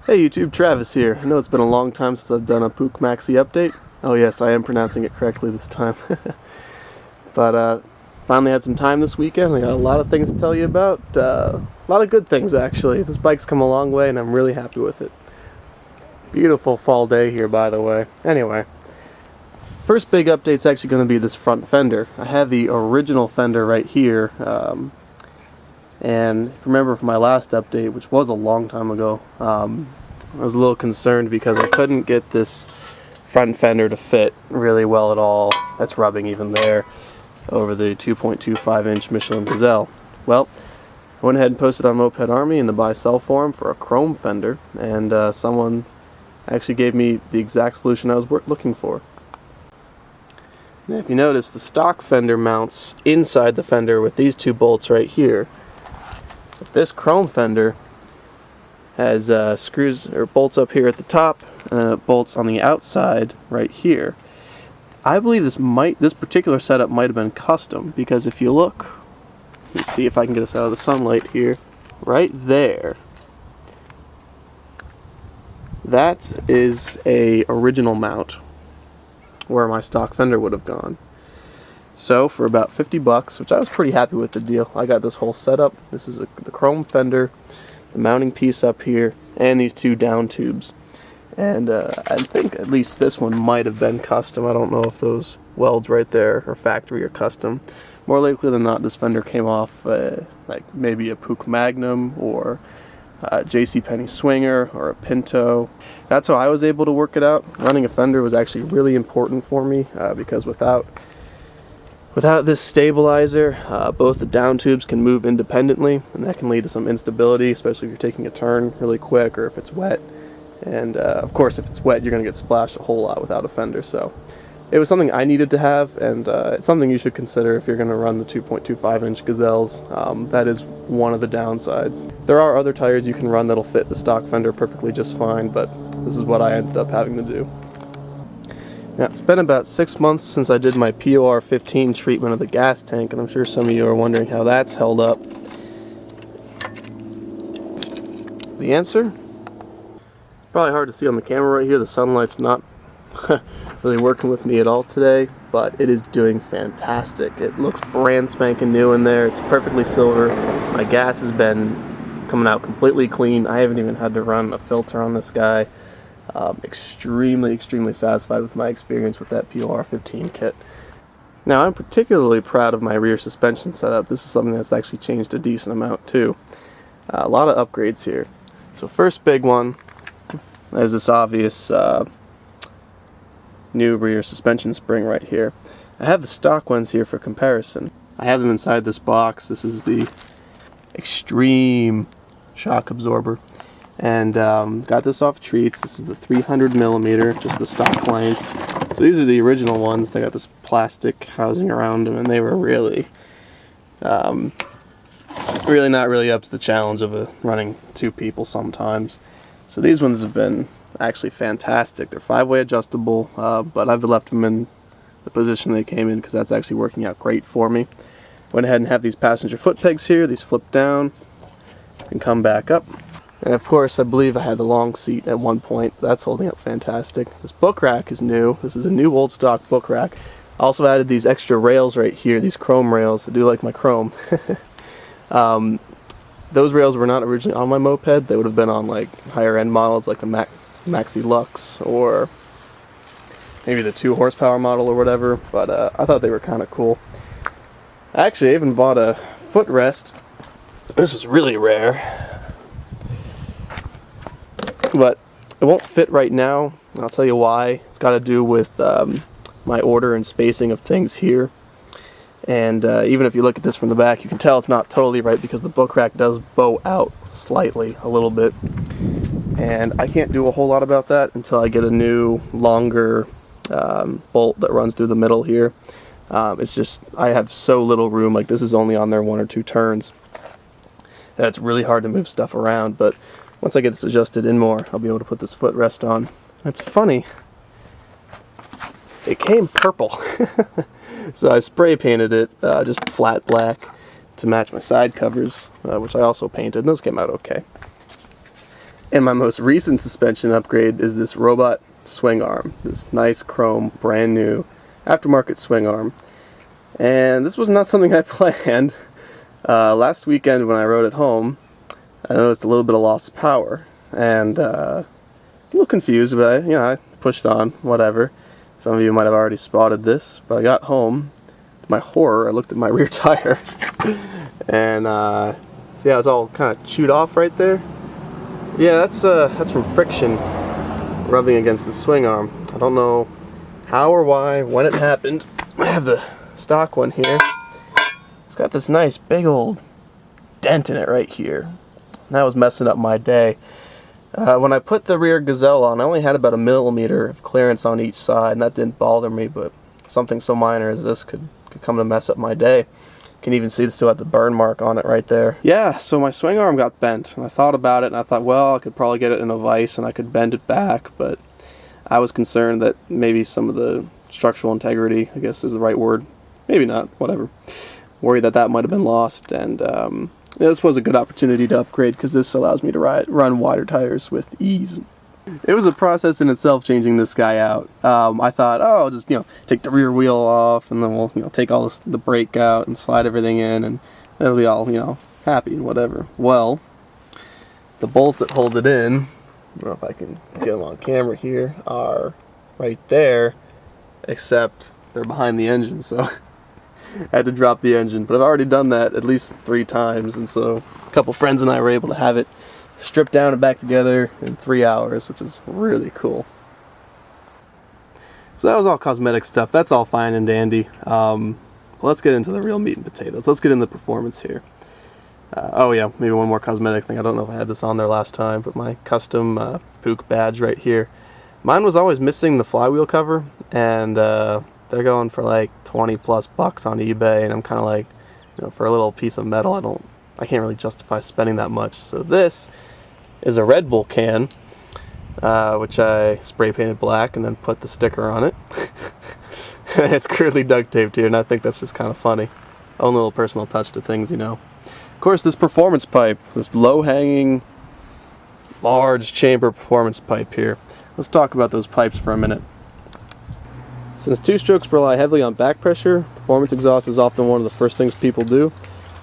Hey YouTube, Travis here. I know it's been a long time since I've done a Puch Maxi update. Oh yes, I am pronouncing it correctly this time. But finally had some time this weekend. I got a lot of things to tell you about. A lot of good things actually. This bike's come a long way and I'm really happy with it. Beautiful fall day here, by the way. Anyway, first big update's actually going to be this front fender. I have the original fender right here. And remember from my last update, which was a long time ago, I was a little concerned because I couldn't get this front fender to fit really well at all. That's rubbing even there over the 2.25 inch Michelin Gazelle. Well, I went ahead and posted on Moped Army in the buy-sell forum for a chrome fender, and someone actually gave me the exact solution I was looking for. Now, if you notice, the stock fender mounts inside the fender with these two bolts right here. This chrome fender has screws or bolts up here at the top, bolts on the outside right here. I believe this particular setup might have been custom, because if you look, let me see if I can get this out of the sunlight here, right there, that is a original mount where my stock fender would have gone. So for about 50 bucks, which I was pretty happy with the deal, I got this whole setup. This is the chrome fender, the mounting piece up here, and these two down tubes. And I think at least this one might have been custom. I don't know if those welds right there are factory or custom. More likely than not, this fender came off like maybe a Puch Magnum or a JCPenney Swinger or a Pinto. That's how I was able to work it out. Running a fender was actually really important for me because without this stabilizer, both the down tubes can move independently, and that can lead to some instability, especially if you're taking a turn really quick or if it's wet. And of course, if it's wet, you're going to get splashed a whole lot without a fender. So it was something I needed to have, and it's something you should consider if you're going to run the 2.25 inch Gazelles. That is one of the downsides. There are other tires you can run that'll fit the stock fender perfectly just fine, but this is what I ended up having to do. Now, it's been about 6 months since I did my POR 15 treatment of the gas tank, and I'm sure some of you are wondering how that's held up. The answer? It's probably hard to see on the camera right here. The sunlight's not really working with me at all today, but it is doing fantastic. It looks brand spanking new in there. It's perfectly silver. My gas has been coming out completely clean. I haven't even had to run a filter on this guy. Extremely satisfied with my experience with that POR 15 kit. Now, I'm particularly proud of my rear suspension setup. This is something that's actually changed a decent amount too. A lot of upgrades here. So first big one is this obvious new rear suspension spring right here. I have the stock ones here for comparison. I have them inside this box. This is the Extreme shock absorber. And got this off Treats. This is the 300 millimeter, just the stock length. So these are the original ones. They got this plastic housing around them, and they were really not really up to the challenge of running two people sometimes. So these ones have been actually fantastic. They're 5-way adjustable, but I've left them in the position they came in because that's actually working out great for me. Went ahead and have these passenger foot pegs here. These flip down and come back up. And of course, I believe I had the long seat at one point. That's holding up fantastic. This book rack is new. This is a new old stock book rack. I also added these extra rails right here, these chrome rails. I do like my chrome. Those rails were not originally on my moped. They would have been on like higher end models like the Maxi Lux or maybe the 2 horsepower model or whatever. But I thought they were kind of cool. Actually, I even bought a footrest. This was really rare. But it won't fit right now. I'll tell you why. It's got to do with my order and spacing of things here. And even if you look at this from the back, you can tell it's not totally right because the book rack does bow out slightly, a little bit. And I can't do a whole lot about that until I get a new, longer bolt that runs through the middle here. It's just, I have so little room. Like, this is only on there 1 or 2 turns. And it's really hard to move stuff around, but once I get this adjusted in more, I'll be able to put this footrest on. It's funny. It came purple. So I spray painted it just flat black to match my side covers, which I also painted, and those came out okay. And my most recent suspension upgrade is this robot swing arm. This nice chrome, brand new, aftermarket swing arm. And this was not something I planned. Last weekend when I rode it home, I noticed a little bit of loss of power. And a little confused, but I pushed on, whatever. Some of you might have already spotted this, but I got home. To my horror, I looked at my rear tire. And see how it's all kind of chewed off right there? Yeah, that's from friction rubbing against the swing arm. I don't know how or why, when it happened. I have the stock one here. It's got this nice big old dent in it right here. And that was messing up my day. When I put the rear gazelle on, I only had about 1 millimeter of clearance on each side, and that didn't bother me, but something so minor as this could come to mess up my day. You can even see still had the burn mark on it right there. Yeah, so my swing arm got bent, and I thought about it, and I thought, well, I could probably get it in a vise and I could bend it back, but I was concerned that maybe some of the structural integrity, I guess is the right word, maybe not, whatever. Worried that might have been lost, and this was a good opportunity to upgrade because this allows me to run wider tires with ease. It was a process in itself changing this guy out. I thought, oh, I'll just take the rear wheel off, and then we'll take all the brake out and slide everything in, and it'll be all happy and whatever. Well, the bolts that hold it in, I don't know if I can get them on camera here, are right there, except they're behind the engine, so I had to drop the engine. But I've already done that at least 3 times, and so a couple friends and I were able to have it stripped down and back together in 3 hours, which is really cool. So that was all cosmetic stuff. That's all fine and dandy. Let's get into the real meat and potatoes. Let's get into the performance here. Oh yeah, maybe one more cosmetic thing. I don't know if I had this on there last time, but my custom Puch badge right here. Mine was always missing the flywheel cover, and they're going for like 20 plus bucks on eBay, and I'm kind of like, for a little piece of metal, I can't really justify spending that much. So this is a Red Bull can, which I spray painted black and then put the sticker on it. It's crudely duct taped here, and I think that's just kind of funny. Own little personal touch to things, Of course, this performance pipe, this low-hanging, large chamber performance pipe here. Let's talk about those pipes for a minute. Since 2-strokes rely heavily on back pressure, performance exhaust is often one of the first things people do.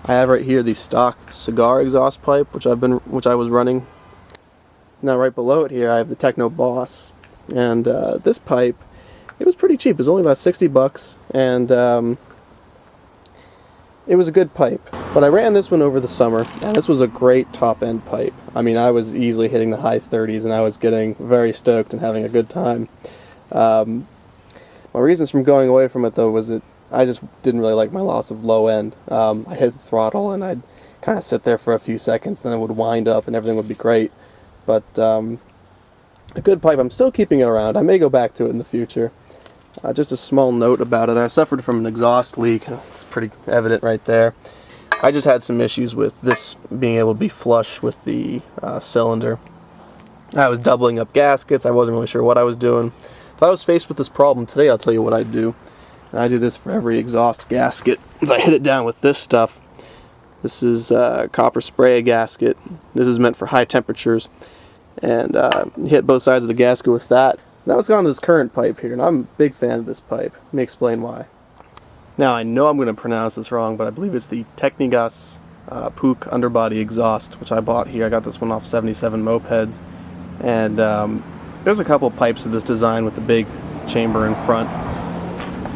I have right here the stock cigar exhaust pipe, which I was running. Now right below it here I have the Techno Boss, and this pipe, it was pretty cheap. It was only about 60 bucks, and it was a good pipe. But I ran this one over the summer, and this was a great top-end pipe. I mean, I was easily hitting the high 30s, and I was getting very stoked and having a good time. My reasons from going away from it, though, was that I just didn't really like my loss of low end. I'd hit the throttle, and I'd kind of sit there for a few seconds, then it would wind up, and everything would be great. But a good pipe, I'm still keeping it around. I may go back to it in the future. Just a small note about it. I suffered from an exhaust leak. It's pretty evident right there. I just had some issues with this being able to be flush with the cylinder. I was doubling up gaskets. I wasn't really sure what I was doing. If I was faced with this problem today, I'll tell you what I'd do. And I do this for every exhaust gasket. As I hit it down with this stuff. This is copper spray gasket. This is meant for high temperatures. And you hit both sides of the gasket with that. Now let's go on to this current pipe here, and I'm a big fan of this pipe. Let me explain why. Now I know I'm going to pronounce this wrong, but I believe it's the Technigas Puch underbody exhaust, which I bought here. I got this one off 77 mopeds. And there's a couple pipes of this design with the big chamber in front.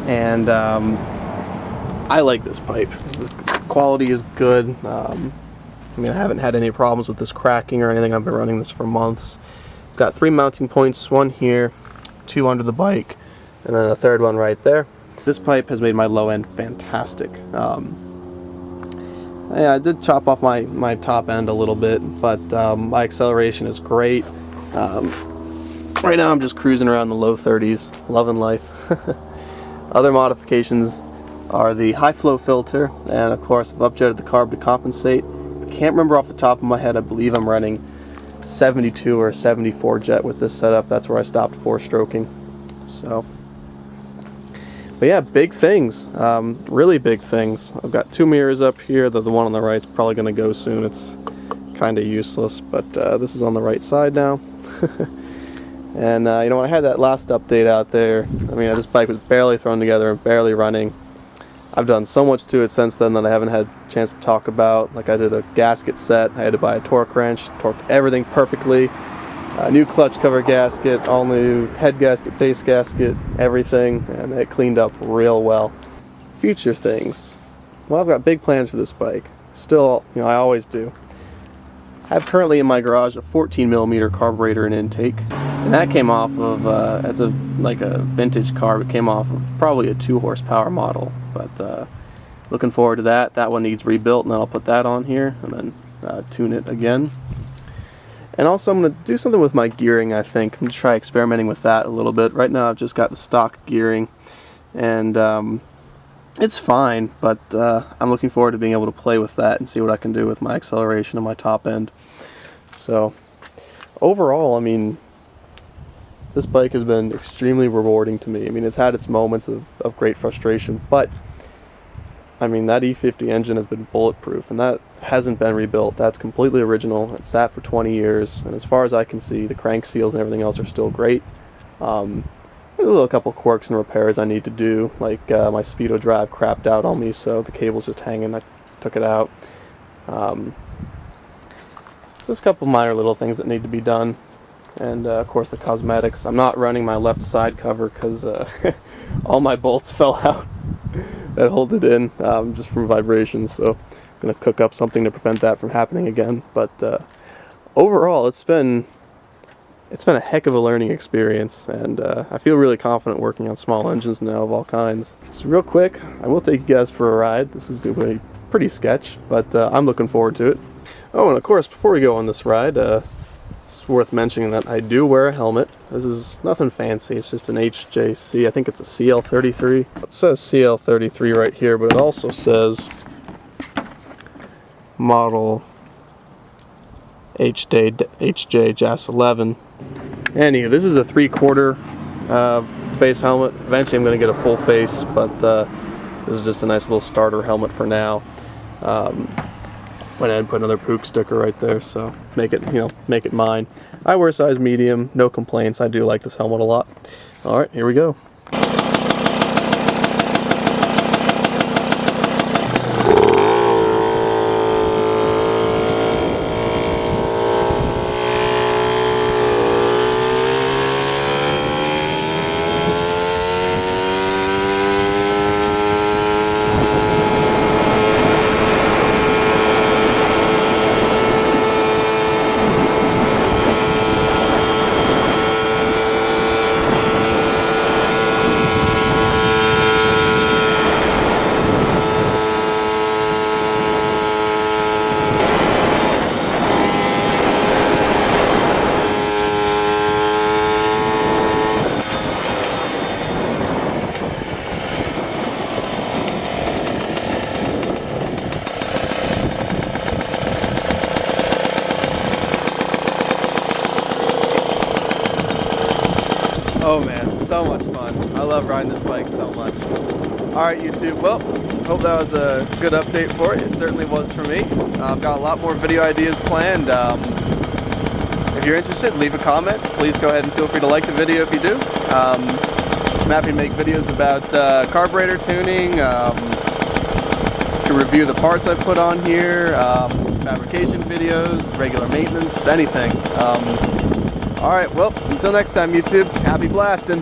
And I like this pipe. The quality is good. I mean, I haven't had any problems with this cracking or anything. I've been running this for months. It's got 3 mounting points, 1 here, 2 under the bike, and then a 3rd one right there. This pipe has made my low end fantastic. Yeah, I did chop off my top end a little bit, but my acceleration is great. Right now I'm just cruising around the low 30s, loving life. Other modifications are the high flow filter, and of course I've upjetted the carb to compensate. I can't remember off the top of my head. I believe I'm running 72 or 74 jet with this setup. That's where I stopped 4-stroking. So, but yeah, big things, really big things. I've got 2 mirrors up here. The one on the right's probably going to go soon. It's kind of useless, but this is on the right side now. And you know, when I had that last update out there, I mean, this bike was barely thrown together and barely running. I've done so much to it since then that I haven't had a chance to talk about. Like, I did a gasket set, I had to buy a torque wrench, torqued everything perfectly, a new clutch cover gasket, all new head gasket, base gasket, everything, and it cleaned up real well. Future things. Well, I've got big plans for this bike. Still, you know, I always do. I have currently in my garage a 14mm carburetor and intake, and that came off of, it's like a vintage carb. It came off of probably a 2 horsepower model, but looking forward to that. That one needs rebuilt, and then I'll put that on here and then tune it again. And also I'm going to do something with my gearing, I think. I'm going to try experimenting with that a little bit. Right now I've just got the stock gearing, and it's fine, but I'm looking forward to being able to play with that and see what I can do with my acceleration and my top end. So overall, I mean, this bike has been extremely rewarding to me. I mean, it's had its moments of great frustration, but I mean, that E50 engine has been bulletproof, and that hasn't been rebuilt. That's completely original. It sat for 20 years, and as far as I can see, the crank seals and everything else are still great. There's a couple quirks and repairs I need to do, like my speedo drive crapped out on me, so the cable's just hanging. I took it out. There's a couple minor little things that need to be done, and of course the cosmetics. I'm not running my left side cover because all my bolts fell out that hold it in just from vibrations, so I'm going to cook up something to prevent that from happening again. But overall, it's been a heck of a learning experience, and I feel really confident working on small engines now of all kinds. So real quick, I will take you guys for a ride. This is going to be pretty sketch, but I'm looking forward to it. Oh, and of course, before we go on this ride, it's worth mentioning that I do wear a helmet. This is nothing fancy, it's just an HJC. I think it's a CL33. It says CL33 right here, but it also says model HJ JAS 11. Anywho, this is a 3/4 face helmet. Eventually I'm going to get a full face, but this is just a nice little starter helmet for now. Went ahead and put another Puch sticker right there, so make it mine. I wear size medium, no complaints. I do like this helmet a lot. Alright, here we go. Oh man, so much fun. I love riding this bike so much. Alright YouTube, well, hope that was a good update for you. It certainly was for me. I've got a lot more video ideas planned. If you're interested, leave a comment. Please go ahead and feel free to like the video if you do. I'm happy to make videos about carburetor tuning, to review the parts I put on here, fabrication videos, regular maintenance, anything. Alright, well, until next time YouTube, happy blasting!